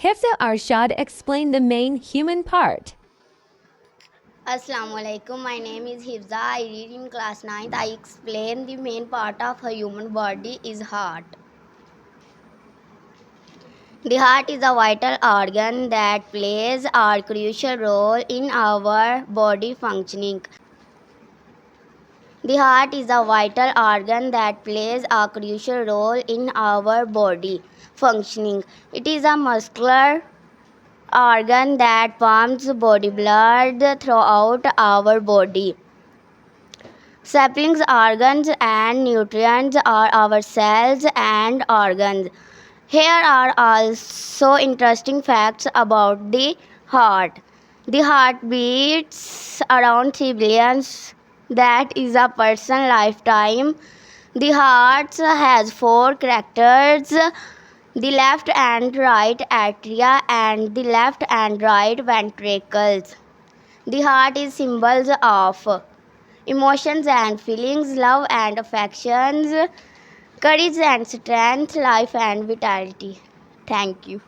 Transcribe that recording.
Hifza Arshad explained the main human part. Assalamu alaikum. My name is Hifza. I read in class 9th. I explain the main part of a human body is heart. The heart is a vital organ that plays a crucial role in our body functioning. The heart is a vital organ that plays a crucial role in our body functioning. It is a muscular organ that pumps body blood throughout our body. Saplings, organs, and nutrients are our cells and organs. Here are also interesting facts about the heart. The heart beats around 3 billion. That is a person's lifetime. The heart has 4 characters: the left and right atria and the left and right ventricles. The heart is symbols of emotions and feelings, love and affections, courage and strength, life and vitality. Thank you.